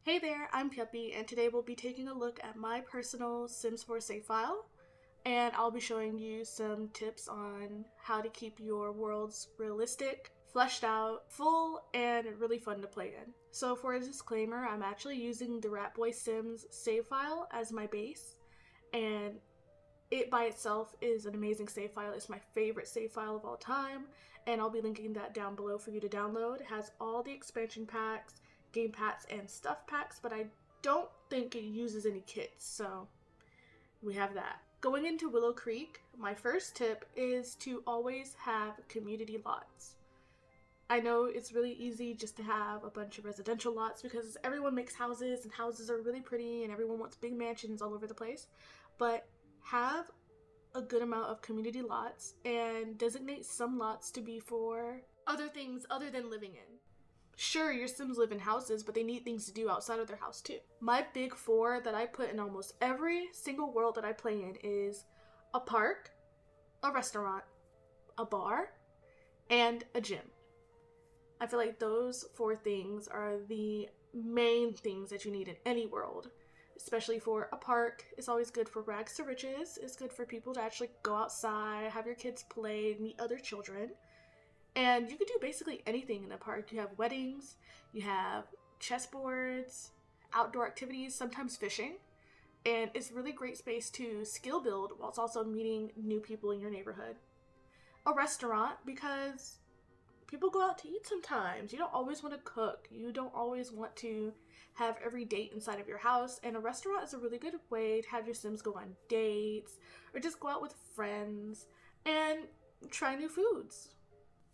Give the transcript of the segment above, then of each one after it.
Hey there, I'm Pyuppie, and today we'll be taking a look at my personal Sims 4 save file, and I'll be showing you some tips on how to keep your worlds realistic, fleshed out, full, and really fun to play in. So for a disclaimer, I'm actually using the Ratboy Sims save file as my base, and it by itself is an amazing save file. It's my favorite save file of all time, and I'll be linking that down below for you to download. It has all the expansion packs, game packs, and stuff packs, but I don't think it uses any kits, so we have that. Going into Willow Creek, my first tip is to always have community lots. I know it's really easy just to have a bunch of residential lots because everyone makes houses and houses are really pretty and everyone wants big mansions all over the place, but have a good amount of community lots and designate some lots to be for other things other than living in. Sure, your Sims live in houses, but they need things to do outside of their house too. My big four that I put in almost every single world that I play in is a park, a restaurant, a bar, and a gym. I feel like those four things are the main things that you need in any world. Especially for a park, it's always good for rags to riches. It's good for people to actually go outside, have your kids play, meet other children. And you can do basically anything in the park. You have weddings, you have chessboards, outdoor activities, sometimes fishing. And it's a really great space to skill build whilst also meeting new people in your neighborhood. A restaurant, because people go out to eat sometimes. You don't always want to cook. You don't always want to have every date inside of your house. And a restaurant is a really good way to have your Sims go on dates or just go out with friends and try new foods.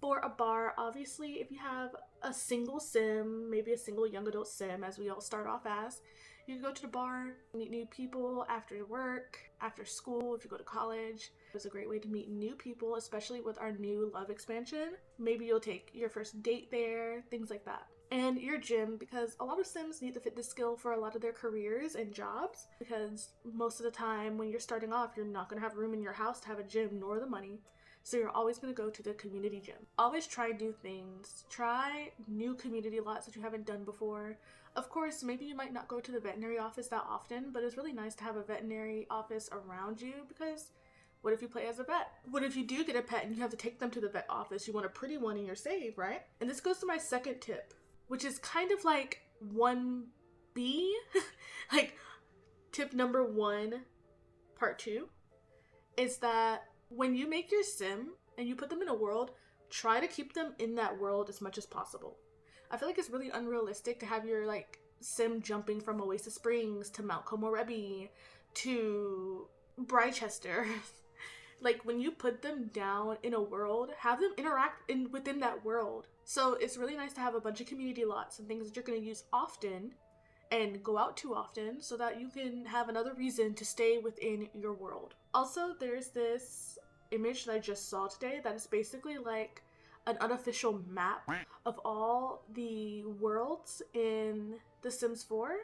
For a bar, obviously, if you have a single sim, maybe a single young adult sim, as we all start off as, you can go to the bar, meet new people after work, after school, if you go to college. It's a great way to meet new people, especially with our new love expansion. Maybe you'll take your first date there, things like that. And your gym, because a lot of Sims need the fitness skill for a lot of their careers and jobs, because most of the time when you're starting off, you're not going to have room in your house to have a gym nor the money. So you're always going to go to the community gym. Always try new things. Try new community lots that you haven't done before. Of course, maybe you might not go to the veterinary office that often, but it's really nice to have a veterinary office around you because what if you play as a vet? What if you do get a pet and you have to take them to the vet office? You want a pretty one in your save, right? And this goes to my second tip, which is kind of like 1B, like tip number 1, part 2, is that when you make your sim and you put them in a world, try to keep them in that world as much as possible. I feel like it's really unrealistic to have your sim jumping from Oasis Springs to Mount Komorebi to Brychester. When you put them down in a world, have them interact within that world. So it's really nice to have a bunch of community lots and things that you're going to use often and go out to often so that you can have another reason to stay within your world. Also, there's this image that I just saw today that is basically like an unofficial map of all the worlds in The Sims 4,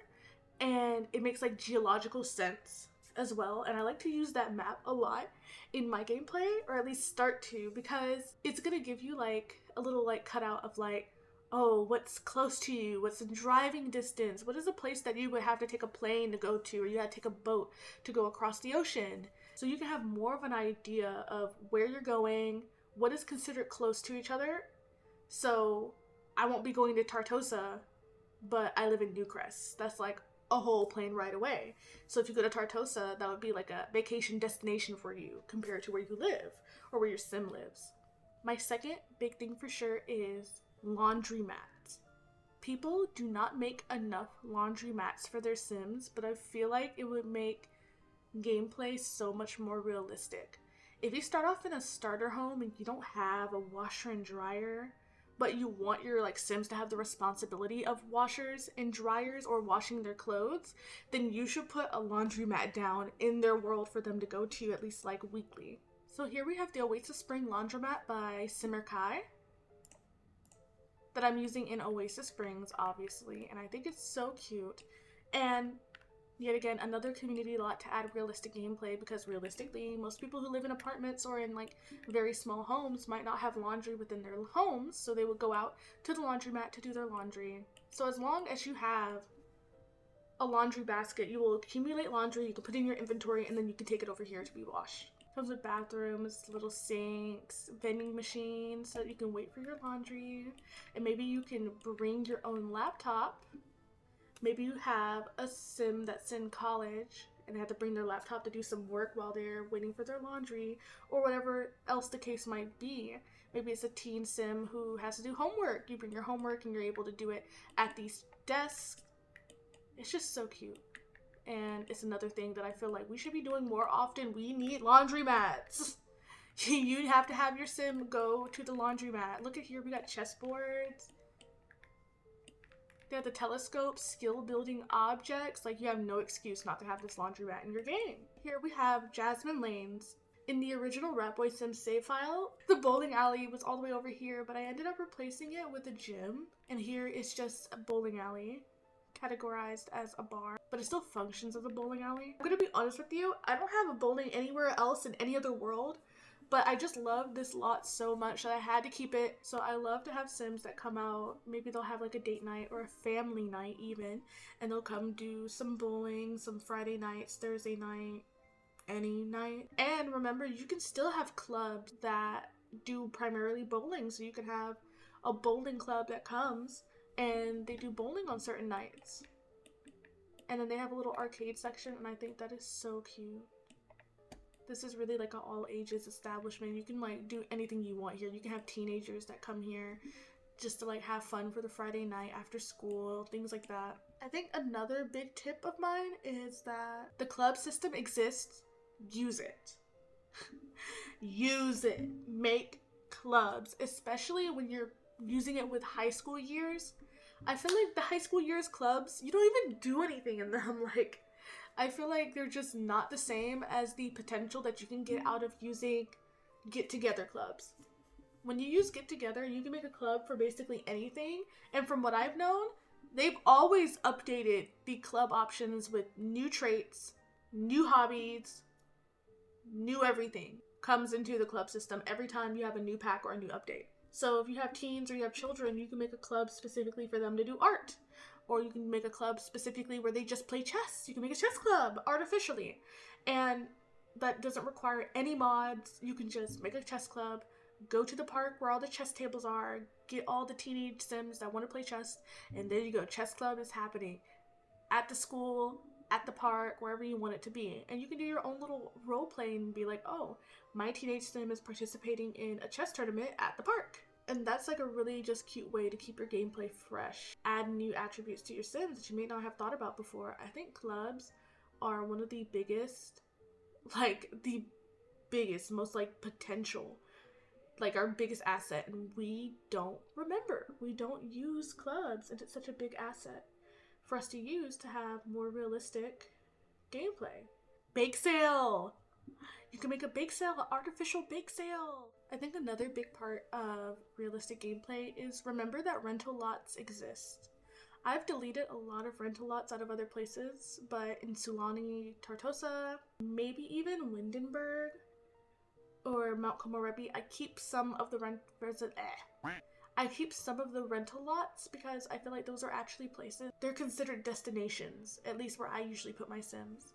and it makes geological sense as well, and I like to use that map a lot in my gameplay, or at least start to, because it's gonna give you a little cutout of oh, what's close to you, what's in driving distance, what is a place that you would have to take a plane to go to, or you had to take a boat to go across the ocean. So you can have more of an idea of where you're going, what is considered close to each other. So I won't be going to Tartosa, but I live in Newcrest. That's a whole plane ride away. So if you go to Tartosa, that would be a vacation destination for you compared to where you live or where your sim lives. My second big thing for sure is laundromats. People do not make enough laundromats for their Sims, but I feel like it would make gameplay so much more realistic. If you start off in a starter home and you don't have a washer and dryer, but you want your Sims to have the responsibility of washers and dryers or washing their clothes, then you should put a laundromat down in their world for them to go to at least weekly. So here we have the Oasis Spring Laundromat by simblr that I'm using in Oasis Springs, obviously, and I think it's so cute. And yet again, another community lot to add realistic gameplay, because realistically, most people who live in apartments or in very small homes might not have laundry within their homes, so they would go out to the laundromat to do their laundry. So as long as you have a laundry basket. You will accumulate laundry, you can put it in your inventory, and then you can take it over here to be washed. Comes with bathrooms, little sinks, vending machines so that you can wait for your laundry. And maybe you can bring your own laptop. Maybe you have a sim that's in college and they have to bring their laptop to do some work while they're waiting for their laundry, or whatever else the case might be. Maybe it's a teen sim who has to do homework. You bring your homework and you're able to do it at these desks. It's just so cute. And it's another thing that I feel like we should be doing more often. We need laundromats. You have to have your sim go to the laundromat. Look at here, we got chessboards. They have the telescope, skill building objects. Like, you have no excuse not to have this laundromat in your game. Here we have Jasmine Lanes. In the original Rat Boy Sims save file, the bowling alley was all the way over here, but I ended up replacing it with a gym. And here it's just a bowling alley, categorized as a bar, but it still functions as a bowling alley. I'm gonna be honest with you, I don't have a bowling anywhere else in any other world, but I just love this lot so much that I had to keep it. So I love to have sims that come out, maybe they'll have like a date night or a family night even, and they'll come do some bowling, some Friday nights, Thursday night, any night. And remember, you can still have clubs that do primarily bowling, so you can have a bowling club that comes and they do bowling on certain nights. And then they have a little arcade section, and I think that is so cute. This is really like an all ages establishment. You can like do anything you want here. You can have teenagers that come here just to like have fun for the Friday night after school, things like that. I think another big tip of mine is that the club system exists. Use it. Use it. Make clubs, especially when you're using it with high school years. I feel like the high school years clubs, you don't even do anything in them. Like, I feel like they're just not the same as the potential that you can get out of using get-together clubs. When you use get-together, you can make a club for basically anything. And from what I've known, they've always updated the club options with new traits, new hobbies, new everything comes into the club system every time you have a new pack or a new update. So if you have teens or you have children, you can make a club specifically for them to do art. Or you can make a club specifically where they just play chess. You can make a chess club artificially. And that doesn't require any mods. You can just make a chess club, go to the park where all the chess tables are, get all the teenage sims that want to play chess, and there you go. Chess club is happening at the school, at the park, wherever you want it to be. And you can do your own little role play and be like, oh, my teenage sim is participating in a chess tournament at the park. And that's like a really just cute way to keep your gameplay fresh. Add new attributes to your sims that you may not have thought about before. I think clubs are one of the biggest, most like potential, like our biggest asset. And we don't remember. We don't use clubs, and it's such a big asset for us to use to have more realistic gameplay. Bake sale! You can make a bake sale, an artificial bake sale! I think another big part of realistic gameplay is remember that rental lots exist. I've deleted a lot of rental lots out of other places, but in Sulani, Tartosa, maybe even Windenburg or Mount Komorebi, I keep some of the rental lots because I feel like those are actually places. They're considered destinations, at least where I usually put my sims.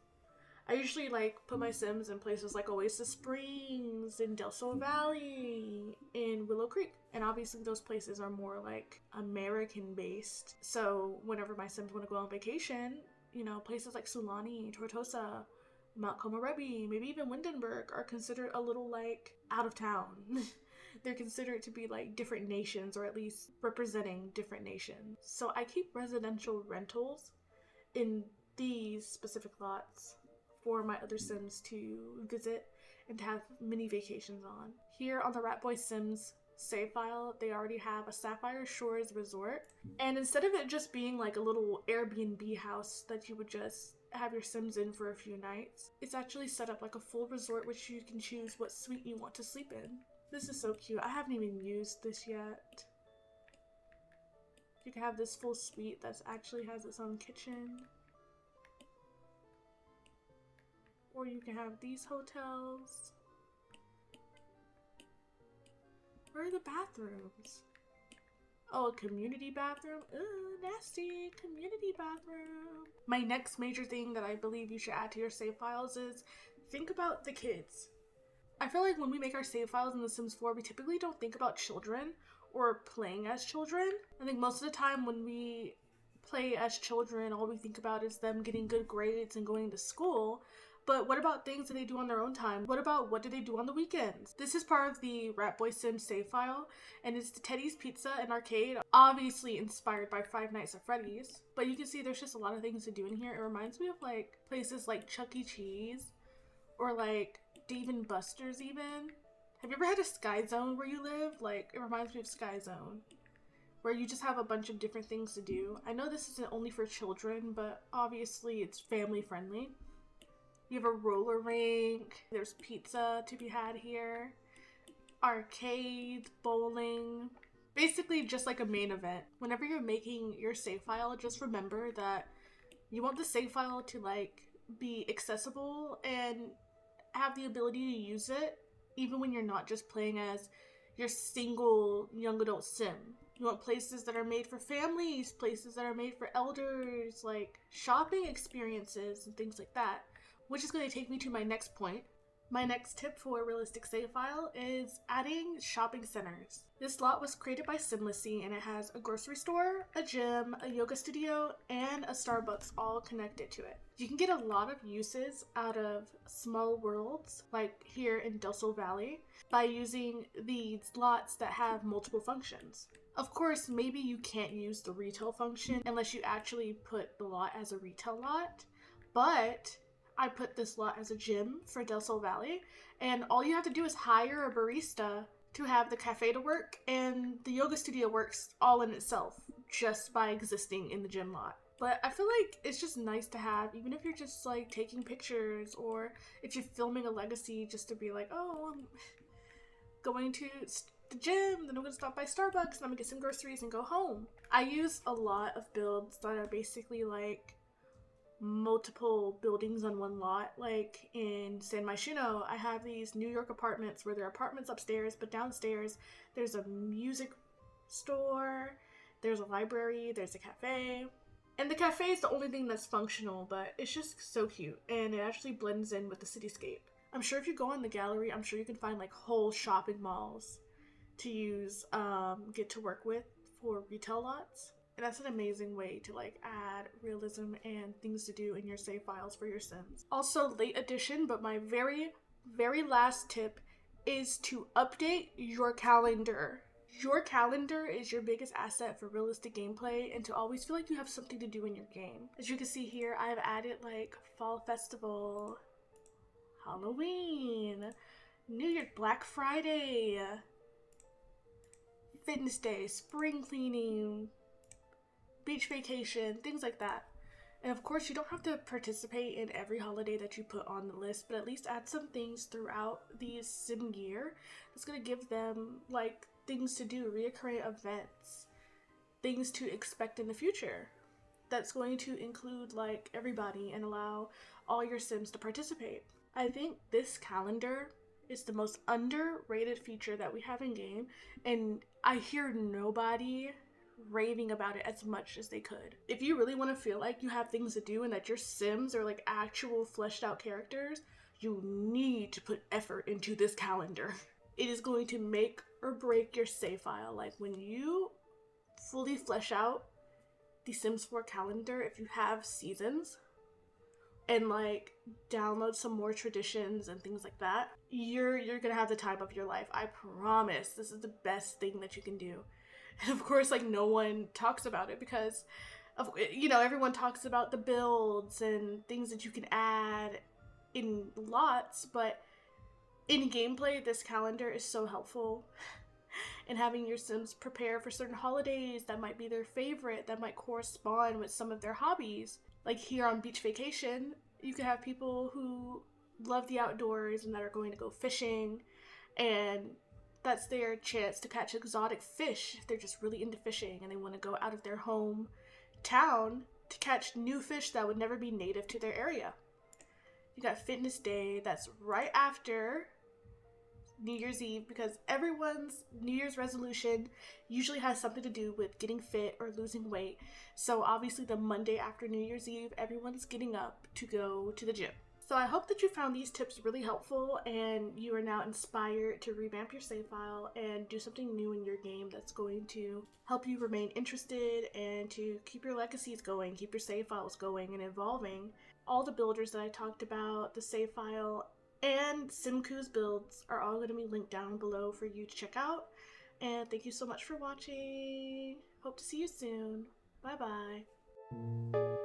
I usually like put my sims in places like Oasis Springs, in Del Sol Valley, in Willow Creek. And obviously those places are more like American based. So whenever my sims want to go on vacation, you know, places like Sulani, Tortosa, Mount Komorebi, maybe even Windenburg are considered a little like out of town. They're considered to be like different nations, or at least representing different nations. So I keep residential rentals in these specific lots for my other sims to visit and to have mini vacations on. Here on the Rat Boy Sims save file, they already have a Sapphire Shores resort. And instead of it just being like a little Airbnb house that you would just have your sims in for a few nights, it's actually set up like a full resort which you can choose what suite you want to sleep in. This is so cute. I haven't even used this yet. You can have this full suite that actually has its own kitchen. Or you can have these hotels. Where are the bathrooms? Oh, a community bathroom? Ooh, nasty. Community bathroom. My next major thing that I believe you should add to your save files is think about the kids. I feel like when we make our save files in The Sims 4, we typically don't think about children or playing as children. I think most of the time when we play as children, all we think about is them getting good grades and going to school. But what about things that they do on their own time? What do they do on the weekends? This is part of the Rat Boy Sims save file, and it's the Teddy's Pizza and Arcade, obviously inspired by Five Nights at Freddy's. But you can see there's just a lot of things to do in here. It reminds me of like places like Chuck E. Cheese or like Dave and Buster's even. Have you ever had a Sky Zone where you live? Like, it reminds me of Sky Zone, where you just have a bunch of different things to do. I know this isn't only for children, but obviously it's family friendly. You have a roller rink, there's pizza to be had here, arcades, bowling, basically just like a main event. Whenever you're making your save file, just remember that you want the save file to like be accessible and have the ability to use it even when you're not just playing as your single young adult sim. You want places that are made for families, places that are made for elders, like shopping experiences and things like that. Which is going to take me to my next point. My next tip for a realistic save file is adding shopping centers. This lot was created by Simlessy and it has a grocery store, a gym, a yoga studio, and a Starbucks all connected to it. You can get a lot of uses out of small worlds, like here in Del Sol Valley, by using these lots that have multiple functions. Of course, maybe you can't use the retail function unless you actually put the lot as a retail lot, but I put this lot as a gym for Del Sol Valley, and all you have to do is hire a barista to have the cafe to work, and the yoga studio works all in itself just by existing in the gym lot. But I feel like it's just nice to have, even if you're just like taking pictures or if you're filming a legacy, just to be like, oh, I'm going to the gym, then I'm going to stop by Starbucks and I'm going to get some groceries and go home. I use a lot of builds that are basically like multiple buildings on one lot. Like in San Myshuno, I have these New York apartments where there are apartments upstairs, but downstairs there's a music store, there's a library, there's a cafe. And the cafe is the only thing that's functional, but it's just so cute and it actually blends in with the cityscape. I'm sure if you go on the gallery, I'm sure you can find like whole shopping malls to use, get to work with for retail lots. And that's an amazing way to like add realism and things to do in your save files for your Sims. Also, late addition, but my very last tip is to update your calendar. Your calendar is your biggest asset for realistic gameplay and to always feel like you have something to do in your game. As you can see here, I've added like Fall Festival, Halloween, New Year, Black Friday, Fitness Day, Spring Cleaning, beach vacation, things like that. And of course, you don't have to participate in every holiday that you put on the list, but at least add some things throughout these sim year that's going to give them like things to do, reoccurring events, things to expect in the future. That's going to include like everybody and allow all your Sims to participate. I think this calendar is the most underrated feature that we have in game, and I hear nobody raving about it as much as they could. If you really want to feel like you have things to do and that your Sims are like actual fleshed out characters, you need to put effort into this calendar. It is going to make or break your save file. Like when you fully flesh out the Sims 4 calendar, if you have seasons and like download some more traditions and things like that, you're gonna have the time of your life. I promise. This is the best thing that you can do. And of course, like, no one talks about it because of, you know, everyone talks about the builds and things that you can add in lots, but in gameplay, this calendar is so helpful in having your Sims prepare for certain holidays that might be their favorite, that might correspond with some of their hobbies. Like here on Beach Vacation, you can have people who love the outdoors and that are going to go fishing, and that's their chance to catch exotic fish if they're just really into fishing and they want to go out of their home town to catch new fish that would never be native to their area. You got Fitness Day, that's right after New Year's Eve because everyone's New Year's resolution usually has something to do with getting fit or losing weight. So obviously the Monday after New Year's Eve, everyone's getting up to go to the gym. So I hope that you found these tips really helpful and you are now inspired to revamp your save file and do something new in your game that's going to help you remain interested and to keep your legacies going, keep your save files going and evolving. All the builders that I talked about, the save file, and Simku's builds are all going to be linked down below for you to check out. And thank you so much for watching. Hope to see you soon. Bye bye.